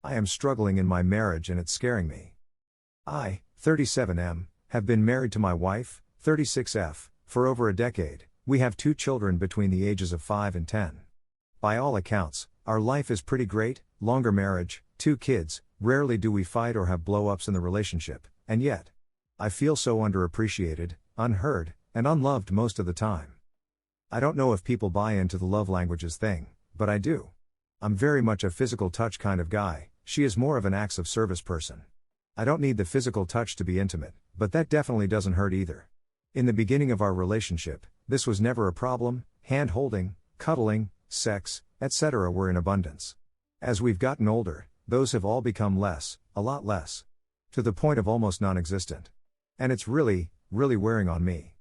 I am struggling in my marriage and it's scaring me. I, 37M, have been married to my wife, 36F, for over a decade. We have 2 children between the ages of 5 and 10. By all accounts, our life is pretty great, longer marriage, 2 kids, rarely do we fight or have blow-ups in the relationship, and yet, I feel so underappreciated, unheard, and unloved most of the time. I don't know if people buy into the love languages thing, but I do. I'm very much a physical touch kind of guy, she is more of an acts of service person. I don't need the physical touch to be intimate, but that definitely doesn't hurt either. In the beginning of our relationship, this was never a problem, hand-holding, cuddling, sex, etc. were in abundance. As we've gotten older, those have all become less, a lot less. To the point of almost non-existent. And it's really, really wearing on me.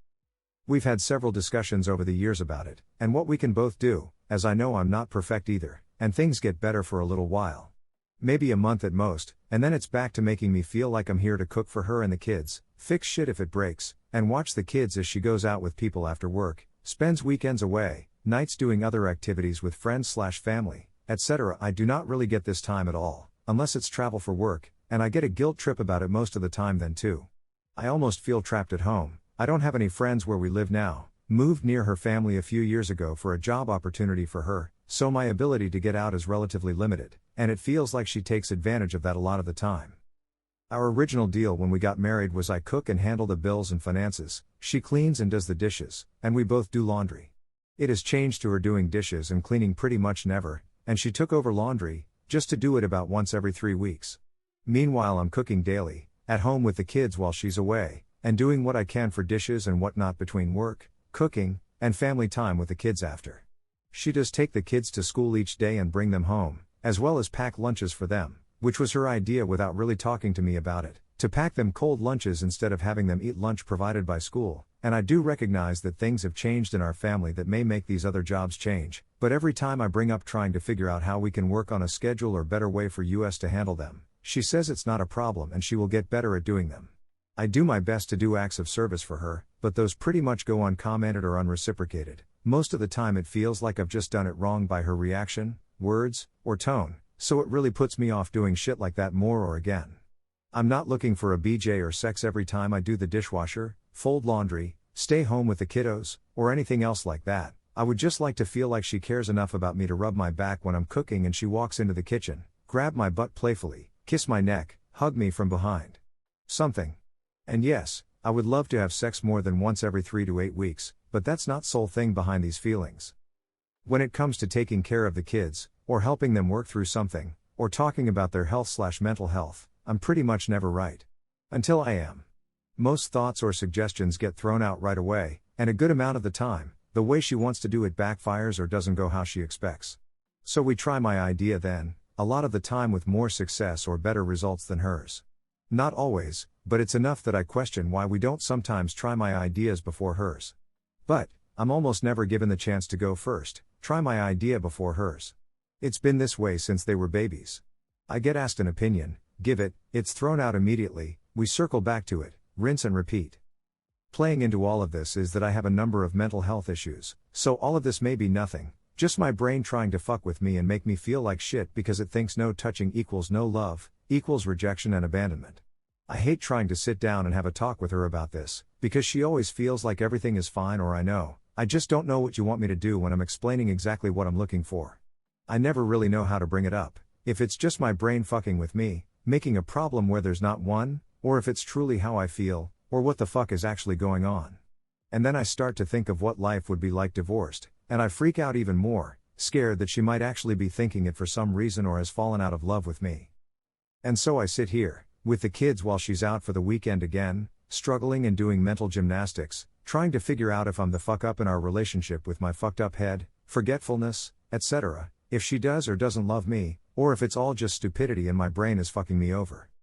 We've had several discussions over the years about it, and what we can both do, as I know I'm not perfect either, and things get better for a little while. Maybe a month at most, and then it's back to making me feel like I'm here to cook for her and the kids, fix shit if it breaks, and watch the kids as she goes out with people after work, spends weekends away, nights doing other activities with friends/family, etc. I do not really get this time at all, unless it's travel for work, and I get a guilt trip about it most of the time then too. I almost feel trapped at home. I don't have any friends where we live now, moved near her family a few years ago for a job opportunity for her, so my ability to get out is relatively limited, and it feels like she takes advantage of that a lot of the time. Our original deal when we got married was I cook and handle the bills and finances, she cleans and does the dishes, and we both do laundry. It has changed to her doing dishes and cleaning pretty much never, and she took over laundry, just to do it about once every 3 weeks. Meanwhile I'm cooking daily, at home with the kids while she's away, and doing what I can for dishes and whatnot between work, cooking, and family time with the kids after. She does take the kids to school each day and bring them home, as well as pack lunches for them, which was her idea without really talking to me about it, to pack them cold lunches instead of having them eat lunch provided by school, and I do recognize that things have changed in our family that may make these other jobs change, but every time I bring up trying to figure out how we can work on a schedule or better way for us to handle them, she says it's not a problem and she will get better at doing them. I do my best to do acts of service for her, but those pretty much go uncommented or unreciprocated. Most of the time it feels like I've just done it wrong by her reaction, words, or tone, so it really puts me off doing shit like that more or again. I'm not looking for a BJ or sex every time I do the dishwasher, fold laundry, stay home with the kiddos, or anything else like that. I would just like to feel like she cares enough about me to rub my back when I'm cooking and she walks into the kitchen, grab my butt playfully, kiss my neck, hug me from behind. Something. And yes, I would love to have sex more than once every 3 to 8 weeks, but that's not sole thing behind these feelings. When it comes to taking care of the kids, or helping them work through something, or talking about their health/mental health, I'm pretty much never right. Until I am. Most thoughts or suggestions get thrown out right away, and a good amount of the time, the way she wants to do it backfires or doesn't go how she expects. So we try my idea then, a lot of the time with more success or better results than hers. Not always, but it's enough that I question why we don't sometimes try my ideas before hers. But, I'm almost never given the chance to go first, try my idea before hers. It's been this way since they were babies. I get asked an opinion, give it, it's thrown out immediately, we circle back to it, rinse and repeat. Playing into all of this is that I have a number of mental health issues, so all of this may be nothing, just my brain trying to fuck with me and make me feel like shit because it thinks no touching equals no love, equals rejection and abandonment. I hate trying to sit down and have a talk with her about this, because she always feels like everything is fine or I just don't know what you want me to do when I'm explaining exactly what I'm looking for. I never really know how to bring it up, if it's just my brain fucking with me, making a problem where there's not one, or if it's truly how I feel, or what the fuck is actually going on. And then I start to think of what life would be like divorced, and I freak out even more, scared that she might actually be thinking it for some reason or has fallen out of love with me. And so I sit here, with the kids while she's out for the weekend again, struggling and doing mental gymnastics, trying to figure out if I'm the fuck up in our relationship with my fucked up head, forgetfulness, etc., if she does or doesn't love me, or if it's all just stupidity and my brain is fucking me over.